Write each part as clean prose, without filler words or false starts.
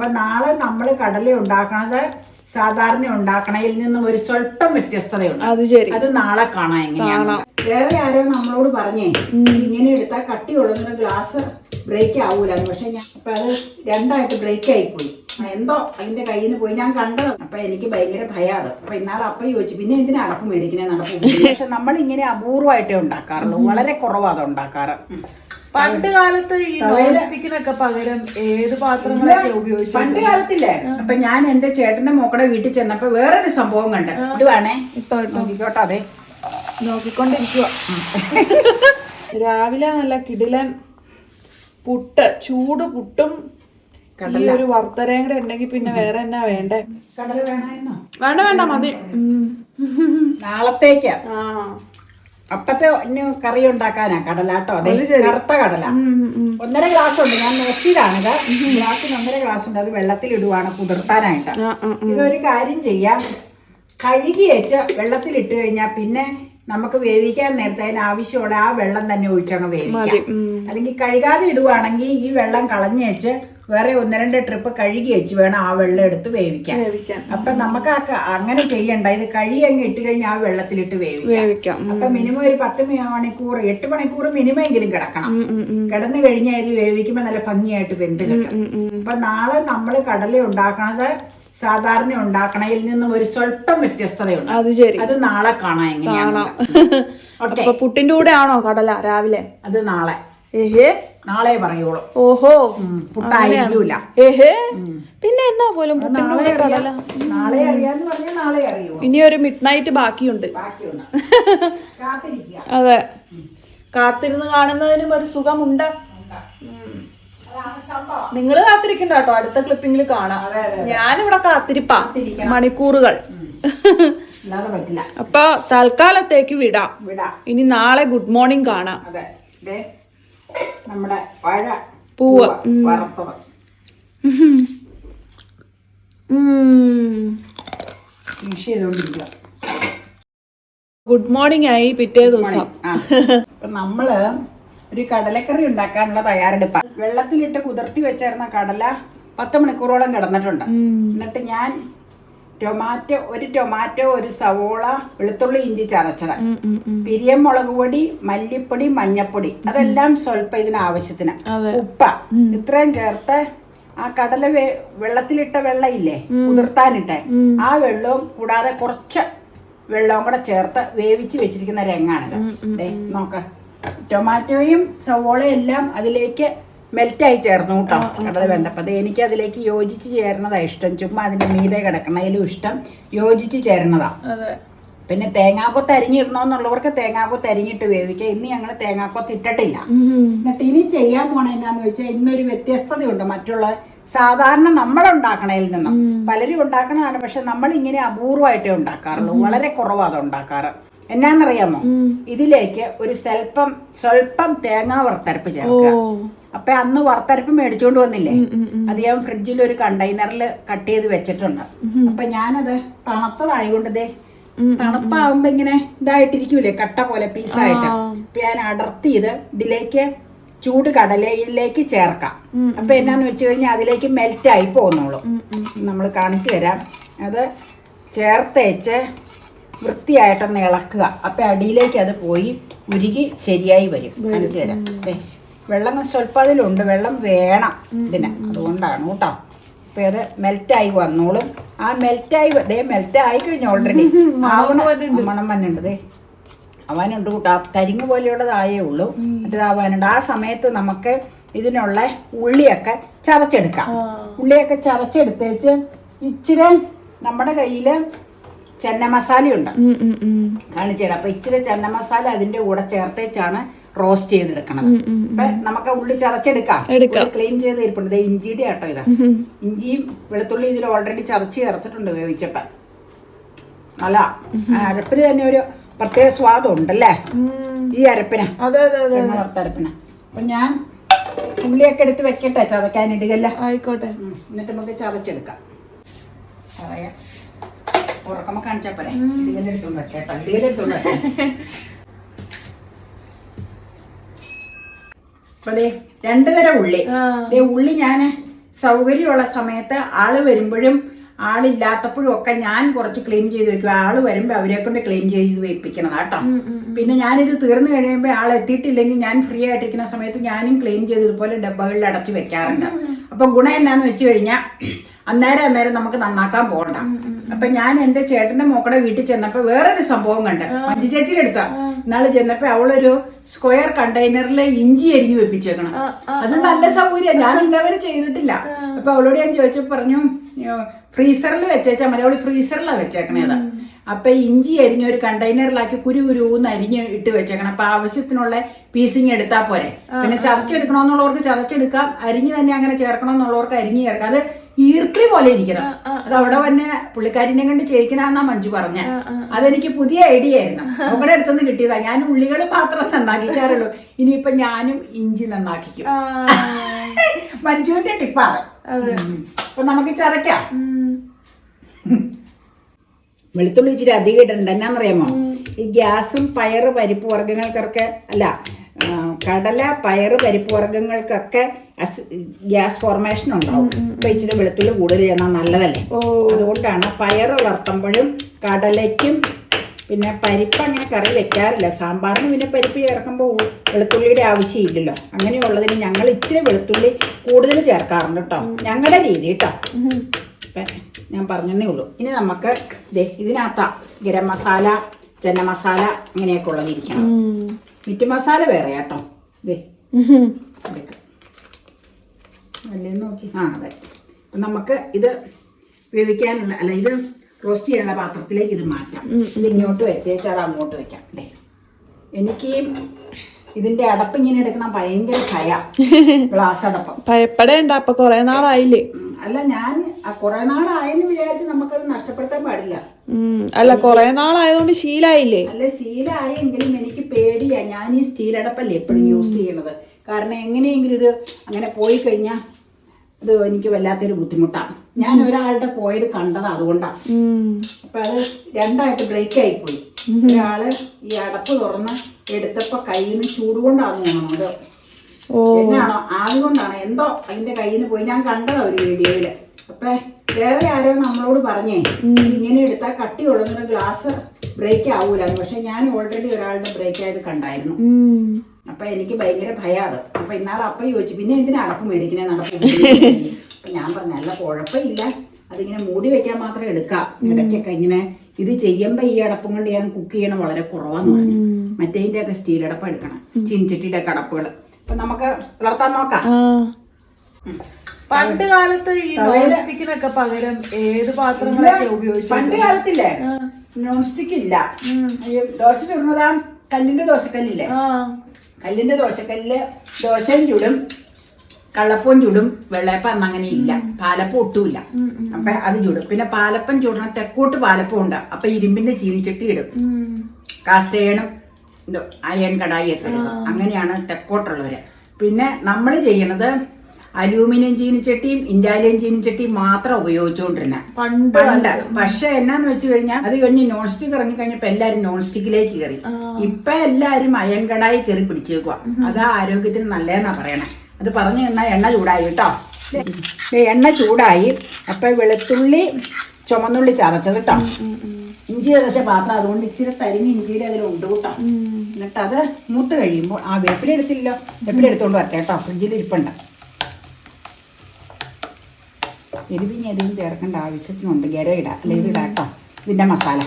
അപ്പൊ നാളെ നമ്മൾ കടല ഉണ്ടാക്കണത് സാധാരണ ഉണ്ടാക്കണതിൽ നിന്നും ഒരു സ്വല്പം വ്യത്യസ്തതയുണ്ട്. അത് ശരി, അത് നാളെ കാണാം എങ്ങനെയാണ്. വേറെ ആരോ നമ്മളോട് പറഞ്ഞേ ഇങ്ങനെ എടുത്താൽ കട്ടിയുള്ളതിന് ഗ്ലാസ് ബ്രേക്ക് ആവൂലെന്ന്. പക്ഷെ ഞാൻ അപ്പൊ അത് രണ്ടായിട്ട് ബ്രേക്ക് ആയിപ്പോയി. എന്തോ അതിന്റെ കയ്യിൽ നിന്ന് പോയി ഞാൻ കണ്ടത്. അപ്പൊ എനിക്ക് ഭയങ്കര ഭയാത്. അപ്പൊ ഇന്നാളെ അപ്പ ചോദിച്ചു പിന്നെ എന്തിനാ അടപ്പ് മേടിക്കണേ നടക്കും. പക്ഷെ നമ്മൾ ഇങ്ങനെ അപൂർവമായിട്ടേ ഉണ്ടാക്കാറുള്ളൂ, വളരെ കുറവാണ് ഉണ്ടാക്കാറ്. പണ്ട് കാലത്ത് ഈ നോൺ സ്റ്റിക്കിനൊക്കെ പകരം ഏത് പാത്രങ്ങളൊക്കെ ഉപയോഗിച്ചു? പണ്ട് കാലത്തില്ലേ. അപ്പൊ ഞാൻ എന്റെ ചേട്ടന്റെ മോക്കടെ വീട്ടിൽ ചെന്നപ്പോ വേറൊരു സംഭവം കണ്ട്. ഇത് വേണേ നോക്കിക്കോട്ടെ. അതെ നോക്കിക്കൊണ്ടിരിക്കുക. രാവിലെ നല്ല കിടിലൻ പുട്ട്, ചൂട് പുട്ടും ഈ ഒരു വറുത്തരയും കൂടെ ഉണ്ടെങ്കിൽ പിന്നെ വേറെ എന്നാ വേണ്ടേ? കടല വേണമായിരുന്നോ? വേണ്ട മതി. നാളത്തേക്ക് അപ്പത്തെ കറി ഉണ്ടാക്കാനാ കടലാട്ടോ. അതെ, കറുത്ത കടല 1.5 ഗ്ലാസ് ഉണ്ട്. ഞാൻ നോക്കിയതാണിത്. ഗ്ലാസ്സിന് 1.5 ഗ്ലാസ് ഉണ്ട്. അത് വെള്ളത്തിലിടുവാണ് കുതിർത്താനായിട്ട്. ഇതൊരു കാര്യം ചെയ്യാം, കഴുകി വെച്ച് വെള്ളത്തിലിട്ട് കഴിഞ്ഞാൽ പിന്നെ നമുക്ക് വേവിക്കാൻ നേരത്തെ അതിന് ആവശ്യമുള്ള ആ വെള്ളം തന്നെ ഒഴിച്ചങ്ങ് വേവിക്കാം. അല്ലെങ്കിൽ കഴുകാതെ ഇടുവാണെങ്കിൽ ഈ വെള്ളം കളഞ്ഞു വെച്ച് വേറെ 1-2 ട്രിപ്പ് കഴുകി വെച്ച് വേണം ആ വെള്ളം എടുത്ത് വേവിക്കാൻ. അപ്പൊ നമുക്ക് അങ്ങനെ ചെയ്യണ്ട. ഇത് കഴുകി അങ്ങ് ഇട്ട് കഴിഞ്ഞാൽ ആ വെള്ളത്തിലിട്ട് വേവിക്കാം. അപ്പൊ മിനിമം ഒരു 10 മണിക്കൂർ 8 മണിക്കൂർ മിനിമം എങ്കിലും കിടക്കണം. കിടന്നു കഴിഞ്ഞാൽ ഇത് വേവിക്കുമ്പോ നല്ല ഭംഗിയായിട്ട് വെന്ത് കിട്ടും. അപ്പൊ നാളെ നമ്മൾ കടല ഉണ്ടാക്കണത് സാധാരണ ഉണ്ടാക്കണതിൽ നിന്നും ഒരു സ്വല്പം വ്യത്യസ്തതയുണ്ട്. അത് ശരി, അത് നാളെ കാണാം എങ്ങനെയാണ്. പുട്ടിന്റെ കൂടെ ആണോ കടല രാവിലെ? അത് നാളെ നാളെ പറയുള്ളൂ. ഓഹോ, പുട്ടായിരിക്കൂല. പിന്നെ എന്നാ പോലും പുട്ടിന്റെ കൂടെ കടല? നാളെ അറിയാന്ന് പറഞ്ഞാൽ നാളെ അറിയൂ. ഇനി ഒരു മിഡ് നൈറ്റ് ബാക്കിയുണ്ട്. കാത്തിരിക്കുക. അതെ, കാത്തിരുന്ന് കാണുന്നതിനും ഒരു സുഖമുണ്ട്. നിങ്ങള് കാത്തിരിക്കണ്ട കേട്ടോ, അടുത്ത ക്ലിപ്പിങ്ങിൽ കാണാം. ഞാനിവിടെ കാത്തിരിപ്പാ മണിക്കൂറുകൾ. പറ്റില്ല. അപ്പൊ തൽക്കാലത്തേക്ക് വിടാം. ഇനി നാളെ ഗുഡ് മോർണിംഗ് കാണാം. നമ്മുടെ വാഴ പൂവ് വറുത്തത്. ഗുഡ് മോർണിംഗ് ആയി പിറ്റേ ദിവസം. നമ്മള് ഒരു കടലക്കറി ഉണ്ടാക്കാനുള്ള തയ്യാറെടുപ്പാണ്. വെള്ളത്തിലിട്ട് കുതിർത്തി വെച്ചിരുന്ന കടല 10 മണിക്കൂറോളം കിടന്നിട്ടുണ്ട്. എന്നിട്ട് ഞാൻ ഒരു ടൊമാറ്റോ, ഒരു സവോള, വെളുത്തുള്ളി, ഇഞ്ചി ചതച്ചത്, പിരിയം മുളക് പൊടി, മല്ലിപ്പൊടി, മഞ്ഞപ്പൊടി, അതെല്ലാം സ്വല്പം ഇതിനാവശ്യത്തിന്, ഉപ്പ, ഇത്രയും ചേർത്ത് ആ കടല വെള്ളത്തിലിട്ട വെള്ളം ഇല്ലേ കുതിർത്താനിട്ടെ ആ വെള്ളവും കൂടാതെ കുറച്ച് വെള്ളവും കൂടെ ചേർത്ത് വേവിച്ച് വെച്ചിരിക്കുന്ന രംഗാണിത്. നോക്ക, ടൊമാറ്റോയും സവോളയും എല്ലാം അതിലേക്ക് മെൽറ്റായി ചേർന്നു കേട്ടോ. കടല വെന്തപ്പത് എനിക്ക് അതിലേക്ക് യോജിച്ച് ചേർന്നതാണ് ഇഷ്ടം. ചുമ്മാ അതിന്റെ മീതെ കിടക്കണതിലും ഇഷ്ടം യോജിച്ച് ചേർന്നതാ. പിന്നെ തേങ്ങാക്കൊത്ത് അരിഞ്ഞിടണമെന്നുള്ളവർക്ക് തേങ്ങാക്കൊത്ത് അരിഞ്ഞിട്ട് വേവിക്കാം. ഇന്ന് ഞങ്ങൾ തേങ്ങാക്കൊത്ത് ഇട്ടിട്ടില്ല. എന്നിട്ട് ഇനി ചെയ്യാൻ പോണ എന്നാന്ന് വെച്ചാൽ ഇന്നൊരു വ്യത്യസ്തതയുണ്ട് മറ്റുള്ള സാധാരണ നമ്മളുണ്ടാക്കണതിൽ നിന്നും. പലരും ഉണ്ടാക്കണതാണ്, പക്ഷെ നമ്മൾ ഇങ്ങനെ അപൂർവമായിട്ടേ ഉണ്ടാക്കാറുള്ളൂ, വളരെ കുറവാണ് ഉണ്ടാക്കാറ്. എന്നാന്നറിയാമോ? ഇതിലേക്ക് ഒരു സ്വല്പം തേങ്ങാ വറുത്തരപ്പ് ചേർക്കുക. അപ്പൊ അന്ന് വറുത്തരപ്പ് മേടിച്ചോണ്ട് വന്നില്ലേ, അത് ഞാൻ ഫ്രിഡ്ജിൽ ഒരു കണ്ടെയ്നറിൽ കട്ട് ചെയ്ത് വെച്ചിട്ടുണ്ട്. അപ്പൊ ഞാനത് തണുത്തതായതുകൊണ്ട് തണുപ്പാകുമ്പോ ഇങ്ങനെ ഇതായിട്ടിരിക്കൂലേ, കട്ട പോലെ പീസായിട്ട്. അപ്പൊ ഞാൻ അടർത്തി ഇതിലേക്ക് ചൂട് കടലയിലേക്ക് ചേർക്കാം. അപ്പൊ എന്നാന്ന് വെച്ച് കഴിഞ്ഞാൽ അതിലേക്ക് മെൽറ്റായി പോന്നോളൂ. നമ്മൾ കാണിച്ചു തരാം. അത് ചേർത്തേച്ച് വൃത്തിയായിട്ടൊന്ന് ഇളക്കുക. അപ്പൊ അടിയിലേക്ക് അത് പോയി ഉരുകി ശരിയായി വരും. കാണിച്ചു തരാം. വെള്ളം സ്വല്പം അതിലുണ്ട്, വെള്ളം വേണം ഇതിന്, അതുകൊണ്ടാണ് കേട്ടോ. അപ്പൊ അത് മെൽറ്റായി വന്നോളും. ആ മെൽറ്റായി കഴിഞ്ഞു ഓൾറെഡി. മണം വന്നുണ്ട്, അവനുണ്ട് കൂട്ടാ. കരിങ്ങ് പോലെയുള്ളതായേ ഉള്ളൂ, മറ്റേതാവാനുണ്ട്. ആ സമയത്ത് നമുക്ക് ഇതിനുള്ള ഉള്ളിയൊക്കെ ചതച്ചെടുക്കാം. ഉള്ളിയൊക്കെ ചതച്ചെടുത്തേച്ച് ഇച്ചിരി നമ്മുടെ കയ്യില് ചെന്ന മസാലയുണ്ട്, കാണിച്ചു തരാം. അപ്പൊ ഇച്ചിരി ചെന്ന മസാല അതിന്റെ കൂടെ ചേർത്തേച്ചാണ് റോസ്റ്റ് ചെയ്തെടുക്കണത്. അപ്പൊ നമുക്ക് ഉള്ളി ചതച്ചെടുക്കാം. ക്ലീൻ ചെയ്ത് ഇരിപ്പുണ്ട്. ഇഞ്ചിയുടെ ആട്ടോ ഇതാ. ഇഞ്ചിയും വെളുത്തുള്ളി ഇതിൽ ഓൾറെഡി ചതച്ച് ചേർത്തിട്ടുണ്ട് വേവിച്ചപ്പോ. നല്ല അരപ്പിന് തന്നെ ഒരു പ്രത്യേക സ്വാദം ഉണ്ടല്ലേ ഈ അരപ്പിന്, വറുത്തരപ്പിന്. അപ്പൊ ഞാൻ ഉള്ളിയൊക്കെ എടുത്ത് വെക്കട്ടെ, ചതക്കാൻ ഇടുകല്ല. ആയിക്കോട്ടെ. എന്നിട്ട് നമുക്ക് ചതച്ചെടുക്കാം. പറയാം ഉറക്കമ്മ കാണിച്ചാ പോരെ. ഇടുകലെടുത്തോണ്ട് കേട്ടോ, ഇടുകലെടുത്തോണ്ട്. അപ്പൊ 2 തരം ഉള്ളി. ഉള്ളി ഞാൻ സൗകര്യമുള്ള സമയത്ത് ആള് വരുമ്പോഴും ആളില്ലാത്തപ്പോഴും ഒക്കെ ഞാൻ കുറച്ച് ക്ലീൻ ചെയ്ത് വെക്കും. ആള് വരുമ്പോ അവരെ കൊണ്ട് ക്ലീൻ ചെയ്ത് വെപ്പിക്കണം കേട്ടോ. പിന്നെ ഞാനിത് തീർന്നു കഴിയുമ്പോൾ ആൾ എത്തിയിട്ടില്ലെങ്കിൽ ഞാൻ ഫ്രീ ആയിട്ടിരിക്കുന്ന സമയത്ത് ഞാനും ക്ലീൻ ചെയ്ത് ഇതുപോലെ ഡബ്ബകളിൽ അടച്ച് വെക്കാറുണ്ട്. അപ്പൊ ഗുണം എന്നാന്ന് വെച്ച് കഴിഞ്ഞാൽ അന്നേരം നമുക്ക് നന്നാക്കാൻ പോകണ്ട. അപ്പൊ ഞാൻ എന്റെ ചേട്ടന്റെ മോക്കടെ വീട്ടിൽ ചെന്നപ്പോ വേറൊരു സംഭവം കണ്ട്. മഞ്ജു ചേച്ചിയുടെ അടുത്താ ഇന്നാള് ചെന്നപ്പോ അവളൊരു സ്ക്വയർ കണ്ടെയ്നറിൽ ഇഞ്ചി അരിഞ്ഞു വെപ്പിച്ചേക്കണം. അത് നല്ല സൗകര്യം, ഞാൻ ഇന്നവരെ ചെയ്തിട്ടില്ല. അപ്പൊ അവളോട് ഞാൻ ചോദിച്ചപ്പോ പറഞ്ഞു ഫ്രീസറിൽ വെച്ചേച്ചാൽ മതി. അവള് ഫ്രീസറിലാണ് വെച്ചേക്കണേത്. അപ്പൊ ഇഞ്ചി അരിഞ്ഞ ഒരു കണ്ടെയ്നറിലാക്കി കുരുന്ന് അരിഞ്ഞ് ഇട്ട് വെച്ചേക്കണം. അപ്പൊ ആവശ്യത്തിനുള്ള പീസിങ് എടുത്താൽ പോരെ. പിന്നെ ചതച്ചെടുക്കണമെന്നുള്ളവർക്ക് ചതച്ചെടുക്കാം, അരിഞ്ഞ് തന്നെ അങ്ങനെ ചേർക്കണമെന്നുള്ളവർക്ക് അരിഞ്ഞ് ചേർക്കാം. അത് ഈർക്കിളി പോലെ ഇരിക്കണം. അത് അവിടെ തന്നെ പുള്ളിക്കാരിനെ കണ്ട് ചെയ്യിക്കണമെന്നാ മഞ്ജു പറഞ്ഞ. അതെനിക്ക് പുതിയ ഐഡിയ ആയിരുന്നു, അവിടെ അടുത്തുനിന്ന് കിട്ടിയതാ. ഞാൻ ഉള്ളികൾ മാത്രം നന്നാക്കിക്കാറുള്ളൂ. ഇനിയിപ്പൊ ഞാനും ഇഞ്ചി നന്നാക്കിക്കും. മഞ്ജുവിന്റെ ടിപ്പാണ്. അപ്പൊ നമുക്ക് ചതയ്ക്കാം. വെളുത്തുള്ളി ഇച്ചിരി അധികം ഇടണ്ട. എന്നാന്നറിയാമോ, ഈ ഗ്യാസും പയറ് പരിപ്പ് വർഗ്ഗങ്ങൾക്കൊക്കെ അല്ല കടല പയറ് പരിപ്പ് വർഗ്ഗങ്ങൾക്കൊക്കെ ഗ്യാസ് ഫോർമേഷൻ ഉണ്ടാവും. അപ്പൊ ഇച്ചിരി വെളുത്തുള്ളി കൂടുതൽ ചെയ്യുന്നത് നല്ലതല്ലേ. അതുകൊണ്ടാണ് പയറ് വളർത്തുമ്പോഴും കടലയ്ക്കും പിന്നെ പരിപ്പ് അങ്ങനെ കറി വെക്കാറില്ല. സാമ്പാറിന് പിന്നെ പരിപ്പ് ചേർക്കുമ്പോൾ വെളുത്തുള്ളിയുടെ ആവശ്യമില്ലല്ലോ. അങ്ങനെയുള്ളതിന് ഞങ്ങൾ ഇച്ചിരി വെളുത്തുള്ളി കൂടുതൽ ചേർക്കാറുണ്ട് കേട്ടോ, ഞങ്ങളുടെ രീതി കേട്ടോ. ഞാൻ പറഞ്ഞതേ ഉള്ളൂ. ഇനി നമുക്ക് ഇതിനകത്താ ഗരം മസാല, ചന്ന മസാല ഇങ്ങനെയൊക്കെ ഉള്ളതിരിക്കണം. മീറ്റ് മസാല വേറെ കേട്ടോ. അല്ലേ നോക്കി. അതെ. അപ്പം നമുക്ക് ഇത് വേവിക്കാനുള്ള അല്ല ഇത് റോസ്റ്റ് ചെയ്യാനുള്ള പാത്രത്തിലേക്ക് ഇത് മാറ്റാം. ഇത് ഇങ്ങോട്ട് വെച്ചേച്ചാൽ അത് അങ്ങോട്ട് വെക്കാം. എനിക്ക് ഇതിന്റെ അടപ്പ് ഇങ്ങനെ എടുക്കണം ഭയങ്കര ഭയ. ഗ്ലാസ് അടപ്പം ഭയപ്പെടേണ്ട. അപ്പൊ കൊറേ നാളായില്ലേ? അല്ല, ഞാൻ കുറെ നാളായെന്ന് വിചാരിച്ച് നമുക്കത് നഷ്ടപ്പെടുത്താൻ പാടില്ല. അല്ല, കൊറേ നാളായതുകൊണ്ട് ശീലായില്ലേ? അല്ല, ശീലമായെങ്കിലും എനിക്ക് പേടിയാ. ഞാൻ ഈ സ്റ്റീൽ അടപ്പല്ലേ എപ്പോഴും യൂസ് ചെയ്യണത്. കാരണം എങ്ങനെയെങ്കിലും ഇത് അങ്ങനെ പോയി കഴിഞ്ഞാൽ അത് എനിക്ക് വല്ലാത്തൊരു ബുദ്ധിമുട്ടാണ്. ഞാൻ ഒരാളുടെ പോയത് കണ്ടത് അതുകൊണ്ടാണ്. അപ്പൊ അത് രണ്ടായിട്ട് ബ്രേക്ക് ആയിപ്പോയി. ഒരാള് ഈ അടപ്പ് തുറന്ന് എടുത്തപ്പോ കയ്യിൽ നിന്ന് ചൂടുകൊണ്ടാന്ന് തോന്നുന്നത്. എന്നാണോ ആദ്യകൊണ്ടാണ് എന്തോ അതിന്റെ കയ്യിൽ നിന്ന് പോയി. ഞാൻ കണ്ടതാ ഒരു വീഡിയോയില്. അപ്പൊ വേറെ ആരോ നമ്മളോട് പറഞ്ഞേ ഇങ്ങനെ എടുത്താൽ കട്ടിയുള്ളതിന് ഗ്ലാസ് ബ്രേക്ക് ആവൂലെന്ന്. പക്ഷെ ഞാൻ ഓൾറെഡി ഒരാളുടെ ബ്രേക്ക് ആയത് കണ്ടായിരുന്നു. അപ്പൊ എനിക്ക് ഭയങ്കര ഭയാത്. അപ്പൊ ഇന്നാളെ അപ്പ ചോദിച്ചു പിന്നെ എന്തിനാ അടപ്പ് മേടിക്കണേ നടപ്പ്. അപ്പൊ ഞാൻ പറഞ്ഞു അല്ല കുഴപ്പമില്ല, അതിങ്ങനെ മൂടി വെക്കാൻ മാത്രം എടുക്കാം. ഇടയ്ക്കൊക്കെ ഇങ്ങനെ ഇത് ചെയ്യുമ്പോ ഈ അടപ്പും കൊണ്ട് ഞാൻ കുക്ക് ചെയ്യണം വളരെ കുറവാന്ന് പറഞ്ഞു. മറ്റേതിന്റെ ഒക്കെ സ്റ്റീൽ അടപ്പ് എടുക്കണം, ചീൻചട്ടിയുടെ കടപ്പുകൾ. അപ്പൊ നമുക്ക് വളർത്താൻ നോക്കാം. പണ്ട് കാലത്ത് ഈ നോൺ സ്റ്റിക്കിനൊക്കെ പകരം ഏത് പാത്രങ്ങളൊക്കെ ഉപയോഗിച്ചു? പണ്ട് കാലത്തില്ലേ നോൺ സ്റ്റിക്ക് ഇല്ല. ദോശ ചുടുന്നതാ കല്ലിന്റെ ദോശക്കല്ലില്ലേ, കല്ലിന്റെ ദോശക്കല്ലില് ദോശയും ചുടും, കള്ളപ്പവും ചുടും. വെള്ളയപ്പം അങ്ങനെ ഇല്ല, പാലപ്പം ഒട്ടുമില്ല. അപ്പൊ അത് ചുടും. പിന്നെ പാലപ്പം ചുടണ തെക്കോട്ട് പാലപ്പം ഉണ്ട്. അപ്പൊ ഇരുമ്പിന്റെ ചീനിച്ചട്ടി ഇടും, കാസ്റ്റേണും അയൺ കടായി ഒക്കെ ഇടും. അങ്ങനെയാണ് തെക്കോട്ടുള്ളവര്. പിന്നെ നമ്മൾ ചെയ്യണത് അലൂമിനിയം ചീനിച്ചട്ടിയും ഇൻഡാലിയൻ ചീനിച്ചട്ടിയും മാത്രം ഉപയോഗിച്ചുകൊണ്ടിരുന്ന പണ്ട്. പക്ഷെ എന്നാന്ന് വെച്ച് കഴിഞ്ഞാൽ അത് കഴിഞ്ഞ് നോൺ സ്റ്റിക്ക് ഇറങ്ങി കഴിഞ്ഞപ്പോ എല്ലാരും നോൺ സ്റ്റിക്കിലേക്ക് കയറി. ഇപ്പൊ എല്ലാരും അയൺ കടായി കയറി പിടിച്ചേക്കുക. അതാ ആരോഗ്യത്തിന് നല്ലതെന്നാ പറയണേ. അത് പറഞ്ഞു തന്നാൽ എണ്ണ ചൂടായി കേട്ടോ. എണ്ണ ചൂടായി. അപ്പൊ വെളുത്തുള്ളി ചുമന്നുള്ളി ചതച്ചത് കേട്ടോ, ഇഞ്ചി ചതച്ച പാത്രം. അതുകൊണ്ട് ഇച്ചിരി തരിഞ്ഞ് ഇഞ്ചിയുടെ അതിലുണ്ട് കേട്ടോ. എന്നിട്ട് അത് മൂത്ത് കഴിയുമ്പോൾ വേപ്പിലെടുത്തില്ലല്ലോ, വേപ്പിലെടുത്തോണ്ട് വരട്ടെ കേട്ടോ. ഫ്രിഡ്ജിൽ ഇരിപ്പുണ്ട്. എരിവിന് അധികം ചേർക്കേണ്ട ആവശ്യത്തിനുണ്ട്. ഗരം ഇടാം, അല്ലെ ഇത് ഇടാം കേട്ടോ. ഇതിന്റെ മസാല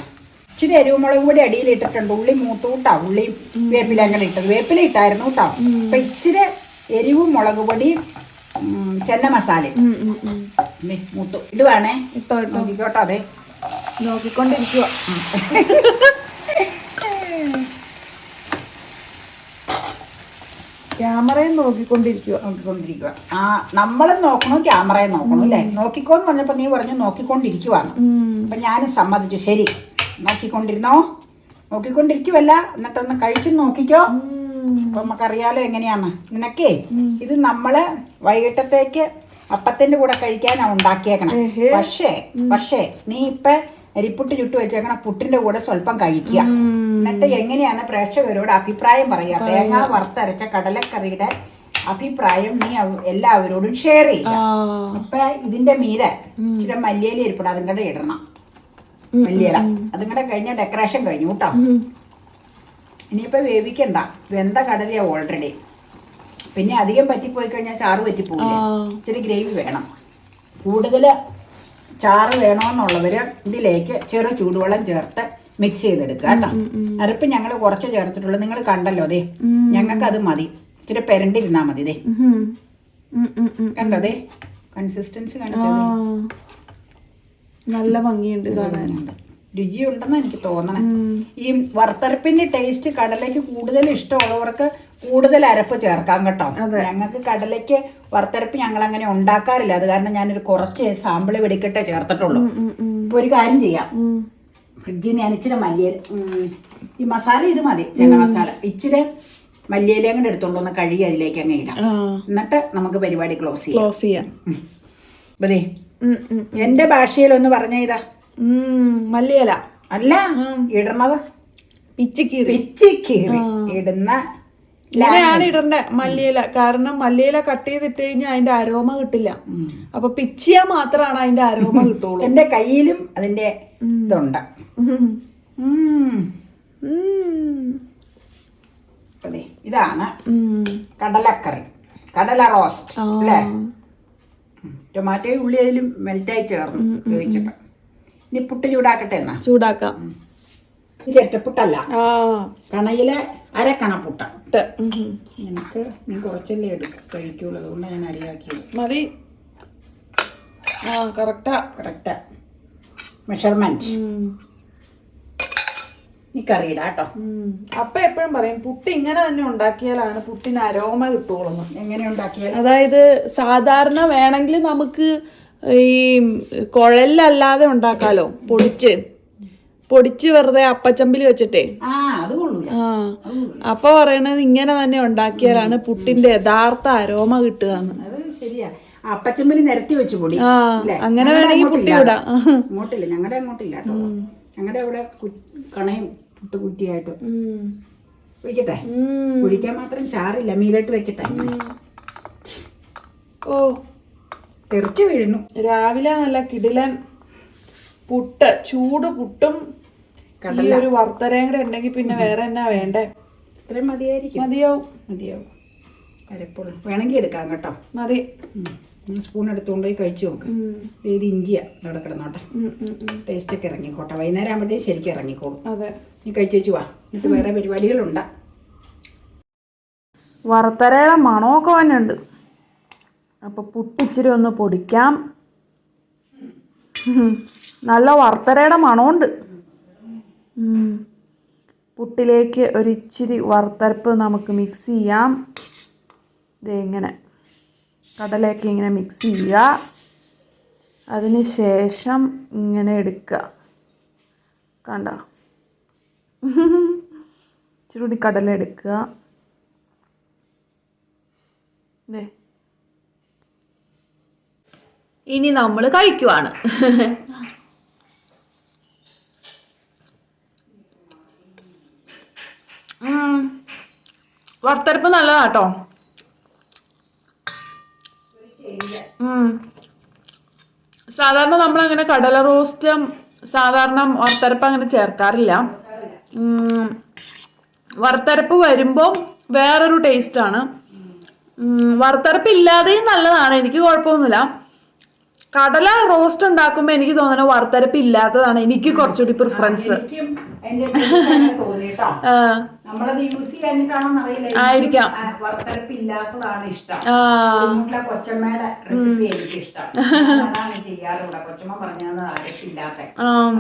ഇച്ചിരി എരിവ് മുളക് പൊടി അടിയിൽ ഇട്ടിട്ടുണ്ട്. ഉള്ളി മൂത്തു കൂട്ടാ, ഉള്ളിയും വേപ്പില അങ്ങനെ ഇട്ടത്. വേപ്പില ഇട്ടായിരുന്നു കേട്ടോ. അപ്പൊ ഇച്ചിരി എരിവും മുളക് പൊടി ചെന്ന മസാല മൂത്തു ഇടുവാണേ. നോക്കിക്കോട്ടോ. അതെ നോക്കിക്കൊണ്ടിരിക്കുക. ക്യാമറയും നോക്കിക്കൊണ്ടിരിക്കുക. നമ്മളും നോക്കണു, ക്യാമറയും നോക്കണം അല്ലേ. നോക്കിക്കോന്ന് പറഞ്ഞപ്പോ നീ പറഞ്ഞു നോക്കിക്കൊണ്ടിരിക്കുവാണ്. അപ്പൊ ഞാനും സമ്മതിച്ചു. ശരി, നോക്കിക്കൊണ്ടിരിക്കുവല്ല. എന്നിട്ടൊന്ന് കഴിച്ചു നോക്കിക്കോ. അപ്പൊ നമുക്കറിയാലോ എങ്ങനെയാന്ന്. നിനക്കേ ഇത് നമ്മള് വൈകിട്ടത്തേക്ക് അപ്പത്തിന്റെ കൂടെ കഴിക്കാനാ ഉണ്ടാക്കിയേക്കണം. പക്ഷേ നീ ഇപ്പൊ അരിപ്പുട്ട് ചുട്ട് വെച്ചേക്കണ പുട്ടിന്റെ കൂടെ സ്വല്പം കഴിക്കുക. എന്നിട്ട് എങ്ങനെയാണ് പ്രേക്ഷകരോട് അഭിപ്രായം പറയുക. തേങ്ങ വറുത്തരച്ച കടലക്കറിയുടെ അഭിപ്രായം നീ എല്ലാവരോടും ഷെയർ ചെയ്യും. അപ്പൊ ഇതിന്റെ മീതെ ഇച്ചിരി മല്ലിയില ഇരിപ്പണം, അതും കൂടെ ഇടണം. മല്ലിയില അതും കൂടെ കഴിഞ്ഞ ഡെക്കറേഷൻ കഴിഞ്ഞു കേട്ടോ. ഇനിയിപ്പോ വേവിക്കണ്ട, വെന്ത കടലയാ ഓൾറെഡി. പിന്നെ അധികം പറ്റിപ്പോയി കഴിഞ്ഞാൽ ചാറ് പറ്റിപ്പോയില്ല. ഇച്ചിരി ഗ്രേവി വേണം. കൂടുതൽ ചാറ് വേണമെന്നുള്ളവര് ഇതിലേക്ക് ചെറു ചൂടുവെള്ളം ചേർത്ത് മിക്സ് ചെയ്തെടുക്കുക കേട്ടോ. അരപ്പ് ഞങ്ങൾ കുറച്ച് ചേർത്തിട്ടുള്ളൂ, നിങ്ങൾ കണ്ടല്ലോ. അതെ ഞങ്ങൾക്ക് അത് മതി, ഇച്ചിരി പെരണ്ടിരുന്നാ മതി. ഇതേ കണ്ടോ, അതെ കൺസിസ്റ്റൻസി കാണിച്ചത് നല്ല ഭംഗിയുണ്ട് കാണാൻ, രുചിയുണ്ടെന്ന് എനിക്ക് തോന്നണം. ഈ വറുത്തരപ്പിന്റെ ടേസ്റ്റ് കടലയ്ക്ക് കൂടുതൽ ഇഷ്ടമുള്ളവർക്ക് കൂടുതൽ അരപ്പ് ചേർക്കാം കേട്ടോ. ഞങ്ങൾക്ക് കടലയ്ക്ക് വറുത്തരപ്പ് ഞങ്ങൾ അങ്ങനെ ഉണ്ടാക്കാറില്ല, അത് കാരണം ഞാനൊരു കുറച്ച് സാമ്പിള് വെടിക്കട്ടെ ചേർത്തിട്ടുള്ളൂ. ഇപ്പൊ ഒരു കാര്യം ചെയ്യാം, ഫ്രിഡ്ജിൽ നിന്ന് ഞാൻ ഇച്ചിരി മല്ലിയില, ഈ മസാല ഇത് മതി, ചെന്ന മസാല, ഇച്ചിരി മല്ലിയിലയും കൂടെ എടുത്തോണ്ട് ഒന്ന് കഴുകി അതിലേക്ക് അങ്ങ് ഇടാം. എന്നിട്ട് നമുക്ക് പരിപാടി ക്ലോസ് ചെയ്യാം. അതെ എന്റെ ഭാഷയിൽ ഒന്ന് പറഞ്ഞ ഇതാ മല്ലിയില അല്ല ഇടണത്, പിച്ചിക്കീറി ഇടുന്ന ഇങ്ങനെയാണ് ഇടണ്ടേ മല്ലിയില. കാരണം മല്ലിയില കട്ട് ചെയ്തിട്ട് കഴിഞ്ഞാൽ അതിന്റെ അരോമ കിട്ടില്ല. അപ്പൊ പിച്ചിയ മാത്രമാണ് അതിന്റെ അരോമ കിട്ടുള്ളൂ. എന്റെ കയ്യിലും അതിന്റെ ഇതുണ്ട്. ഇതാണ് കടലക്കറി, കടല റോസ്റ്റ് അല്ലേ. ടൊമാറ്റോയും ഉള്ളി അതിലും മെൽറ്റായി ചേർന്നു ഉപയോഗിച്ചപ്പോ. ഇനി പുട്ട് ചൂടാക്കട്ടെ എന്നാ. ചൂടാക്കാം. ചിരട്ടപ്പുട്ടല്ല, കണയിലെ അരക്കണപ്പുട്ട. നിനക്ക് നീ കുറച്ചല്ലേ കഴിക്കുള്ളൂ, അതുകൊണ്ട് ഞാൻ അരിയാക്കിയത് മതി. Correct measurement. നീ കറിയിടാ കേട്ടോ. അപ്പൊ എപ്പോഴും പറയും പുട്ട് ഇങ്ങനെ തന്നെ ഉണ്ടാക്കിയാലാണ് പുട്ടിന് അരോമ കിട്ടുള്ളൂ. എങ്ങനെ ഉണ്ടാക്കിയാൽ? അതായത് സാധാരണ വേണമെങ്കിൽ നമുക്ക് ഈ കുഴലല്ലാതെ ഉണ്ടാക്കാലോ, പൊടിച്ച് വെറുതെ അപ്പച്ചമ്പിൽ വെച്ചിട്ടേ. അപ്പൊ പറയണത് ഇങ്ങനെ തന്നെ ഉണ്ടാക്കിയാലാണ് പുട്ടിന്റെ യഥാർത്ഥ അരോമ കിട്ടുകയെന്ന്. ശരിയാ, അപ്പച്ചമ്പിൽ നിരത്തി വെച്ച് പൊടി. അങ്ങനെ വേണമെങ്കിൽ പുട്ടി വിടാം. അങ്ങോട്ടില്ല, ഞങ്ങളുടെ അങ്ങോട്ടില്ല കേട്ടോ. ഞങ്ങളുടെ അവിടെ കണയും പുട്ട് കുറ്റിയായിട്ട് ഒഴിക്കട്ടെ. ഒഴിക്കാൻ മാത്രം ചാറില്ല, മീലിട്ട് വെക്കട്ടെ. ഓ തെറിച്ചു വീഴുന്നു. രാവിലെ നല്ല കിടിലൻ പുട്ട്, ചൂട് പുട്ടും ഈ ഒരു വറുത്തരയും കൂടെ ഉണ്ടെങ്കിൽ പിന്നെ വേറെ എന്നാ വേണ്ടേ? ഇത്രയും മതിയായിരിക്കും. മതിയാവും. അരപ്പുള്ളൂ വേണമെങ്കിൽ എടുക്കാം കേട്ടോ. മതി. സ്പൂൺ എടുത്തുകൊണ്ട് പോയി കഴിച്ചു നോക്ക്. ഇത് ഇഞ്ചിയാ അവിടെ കിടന്നോട്ടെ, ടേസ്റ്റ് ഒക്കെ ഇറങ്ങിക്കോട്ടെ. വൈകുന്നേരം ആകുമ്പോഴത്തേക്ക് ശരിക്കും ഇറങ്ങിക്കോളും. അതെ, നീ കഴിച്ചു വാ, എന്നിട്ട് വേറെ പരിപാടികളുണ്ട്. വറുത്തരയുടെ മണമൊക്കെ വന്നുണ്ട്. അപ്പൊ പുട്ടിച്ചിരി ഒന്ന് പൊടിക്കാം. നല്ല വറുത്തരയുടെ മണമുണ്ട്. പുട്ടിലേക്ക് ഒരിച്ചിരി വറുത്തരപ്പ് നമുക്ക് മിക്സ് ചെയ്യാം. ഇതെങ്ങനെ കടലയൊക്കെ ഇങ്ങനെ മിക്സ് ചെയ്യുക. അതിന് ശേഷം ഇങ്ങനെ എടുക്കുക. കണ്ട, ഇച്ചിരി കൂടി കടല എടുക്കുക. ഇനി നമ്മൾ കഴിക്കുവാണ്. വറുത്തരപ്പ് നല്ലതാട്ടോ. സാധാരണ നമ്മളങ്ങനെ കടല റോസ്റ്റ് സാധാരണ വറുത്തരപ്പ് അങ്ങനെ ചേർക്കാറില്ല. വറുത്തരപ്പ് വരുമ്പോൾ വേറൊരു ടേസ്റ്റാണ്. വറുത്തരപ്പ് ഇല്ലാതെയും നല്ലതാണ്, എനിക്ക് കുഴപ്പമൊന്നുമില്ല. കടല റോസ്റ്റ് ഉണ്ടാക്കുമ്പോൾ എനിക്ക് തോന്നുന്നു വറുത്തരപ്പ് ഇല്ലാത്തതാണ് എനിക്ക് കുറച്ചുകൂടി പ്രിഫറൻസ്. ആയിരിക്കാം. കൊച്ചമ്മയുടെ റെസിപ്പി എനിക്ക് ഇഷ്ടം. കൊച്ചമ്മ പറഞ്ഞത്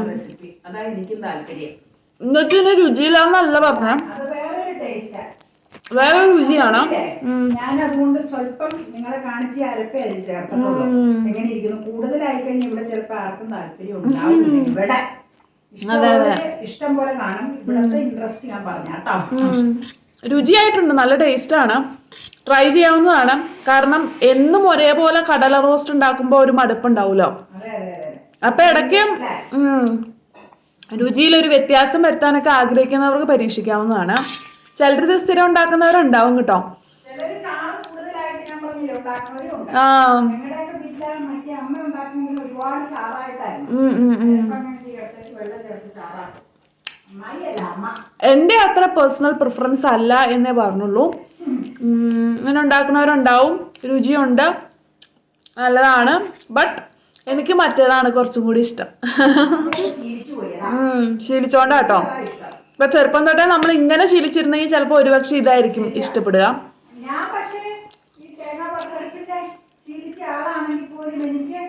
റെസിപ്പി അതാ എനിക്കും താല്പര്യം. എന്നിട്ട് രുചിയിലാന്നല്ല പറഞ്ഞ, വേറെ രുചിയാണ്. ഞാൻ അതുകൊണ്ട് സ്വല്പം നിങ്ങളെ കാണിച്ച് അരപ്പേ അതിൽ ചേർത്തിട്ടുള്ളൂ. എങ്ങനെ ഇരിക്കുന്നു? കൂടുതലായി കഴിഞ്ഞാൽ ഇവിടെ ചിലപ്പോ ആർക്കും താല്പര്യം ഉണ്ടാവില്ല. ഇവിടെ ഇഷ്ടം പോലെ കാണും. ഇവിടത്തെ ഇൻട്രസ്റ്റ് ഞാൻ പറഞ്ഞാട്ടോ. രുചിയായിട്ടുണ്ട്, നല്ല ടേസ്റ്റ് ആണ്. ട്രൈ ചെയ്യാവുന്നതാണ്. കാരണം എന്നും ഒരേപോലെ കടല റോസ്റ്റ് ഉണ്ടാക്കുമ്പോ ഒരു മടുപ്പുണ്ടാവൂലോ. അപ്പൊ ഇടയ്ക്ക് രുചിയിലൊരു വ്യത്യാസം വരുത്താനൊക്കെ ആഗ്രഹിക്കുന്നവർക്ക് പരീക്ഷിക്കാവുന്നതാണ്. ചിലരിത് സ്ഥിരം ഉണ്ടാക്കുന്നവരുണ്ടാവും കേട്ടോ. രീതിയിൽ ഉണ്ടാക്കുന്നവരും ഉണ്ട്. ആ ഞങ്ങളുടെയൊക്കെ വീട്ടില് മറ്റേ അമ്മ ഉണ്ടാക്കുമ്പോൾ ഒരുപാട് ചാറായിട്ടായിരുന്നു. അങ്ങനെ ചേർത്തിട്ട് വെള്ളം ചേർത്ത് ചാറാക്കും. അമ്മായിയല്ല അമ്മ. എൻ്റെ അത്ര പേഴ്സണൽ പ്രിഫറൻസ് അല്ല എന്നേ പറഞ്ഞുള്ളൂ. ഇങ്ങനെ ഉണ്ടാക്കുന്നവരുണ്ടാവും, രുചിയുണ്ട്, നല്ലതാണ്. ബട്ട് എനിക്ക് മറ്റേതാണ് കുറച്ചും കൂടി ഇഷ്ടം. തിരിച്ചു പോയി ശീലിച്ചോണ്ടാട്ടോ. ഇപ്പൊ ചെറുപ്പം തൊട്ടേ നമ്മൾ ഇങ്ങനെ ശീലിച്ചിരുന്നെങ്കിൽ ചിലപ്പോൾ ഒരുപക്ഷെ ഇതായിരിക്കും ഇഷ്ടപ്പെടുക. ഞാൻ പക്ഷേ ഈ തേങ്ങ വറുത്തരപ്പിന്റെ ശീലിച്ച ആളാണെങ്കിൽ പോലും എനിക്ക്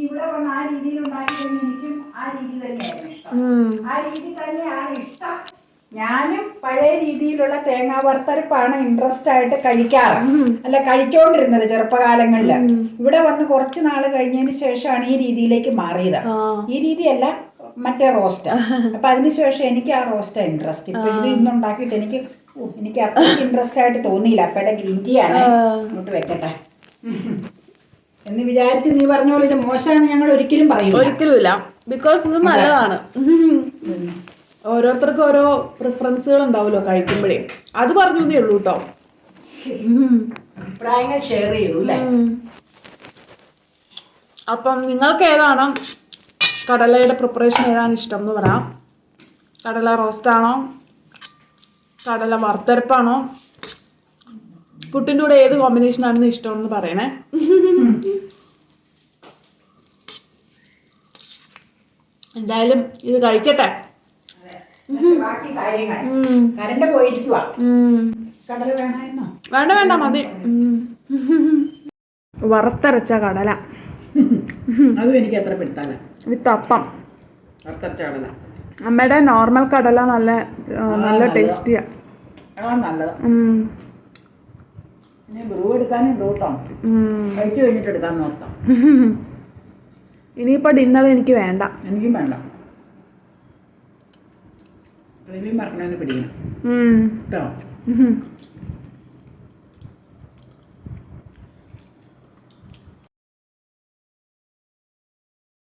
ഇവിടെ വന്ന് ആ രീതിയിൽ ഉണ്ടാക്കി എനിക്കും ആ രീതി തന്നെയായിരുന്നു ഇഷ്ടം. ആ രീതി തന്നെയാണ് ഇഷ്ടം. ഞാനും പഴയ രീതിയിലുള്ള തേങ്ങ വറുത്തരപ്പാണ് ഇൻട്രസ്റ്റ് ആയിട്ട് കഴിക്കാറ്, അല്ല കഴിച്ചോണ്ടിരുന്നത് ചെറുപ്പകാലങ്ങളിൽ. ഇവിടെ വന്ന് കുറച്ച് നാള് കഴിഞ്ഞതിന് ശേഷമാണ് ഈ രീതിയിലേക്ക് മാറിയത്. ഈ രീതിയല്ല, മറ്റേ റോസ്റ്റ്. അപ്പൊ അതിനുശേഷം എനിക്ക് ആ റോസ്റ്റ് ഇൻട്രസ്റ്റ്. ഇപ്പൊ ഇത് ഇന്നുണ്ടാക്കിയിട്ട് എനിക്ക് അത്രയ്ക്ക് ഇൻട്രസ്റ്റ് ആയിട്ട് തോന്നിയില്ല. അപ്പയുടെ ഗ്രീൻ ടീ ആണ്, ഇങ്ങോട്ട് വെക്കട്ടെ എന്ന് വിചാരിച്ച് നീ പറഞ്ഞ പോലെ ഇത് മോശമാണ് ഞങ്ങൾ ഒരിക്കലും പറയും. ഒരിക്കലുമില്ല, ബിക്കോസ് ഇത് നല്ലതാണ്. ഓരോരുത്തർക്കും ഓരോ പ്രിഫറൻസുകൾ ഉണ്ടാവുമല്ലോ കഴിക്കുമ്പോഴേ, അത് പറഞ്ഞു എന്നേ ഉള്ളൂ കേട്ടോ. അഭിപ്രായങ്ങൾ ഷെയർ ചെയ്തു അല്ലേ. അപ്പം നിങ്ങൾക്ക് ഏതാണ് കടലയുടെ പ്രിപ്പറേഷൻ ഏതാണ് ഇഷ്ടം എന്ന് പറയാം. കടല റോസ്റ്റാണോ, കടല വറുത്തരപ്പാണോ, പുട്ടിൻ്റെ കൂടെ ഏത് കോമ്പിനേഷനാണെന്ന് ഇഷ്ടം എന്ന് പറയണേ. എന്തായാലും ഇത് കഴിക്കട്ടെ. ബാക്കി കാര്യങ്ങൾ കറണ്ട് പോയിരിക്കുവാ. കടല വേണമായിരുന്നോ? വേണ്ട വേണ്ട, മതി. വറുത്തരച്ച കടല, അതും എനിക്ക് അത്ര പിടുത്തല്ല. വിത്ത് അപ്പം. വറുത്തരച്ച കടല അമ്മയുടെ നോർമൽ കടല നല്ല നല്ല ടേസ്റ്റിയാ. നല്ലത്. ബ്രൂ എടുക്കാനും ബ്രൂട്ടോ കഴിച്ചു കഴിഞ്ഞിട്ട് എടുക്കാൻ നോക്കാം. ഇനിയിപ്പോൾ ഡിന്നർ എനിക്ക് വേണ്ട. എനിക്കും വേണ്ട. റിവ്യൂ മറക്കണമെന്ന് പിടിക്കണം കേട്ടോ.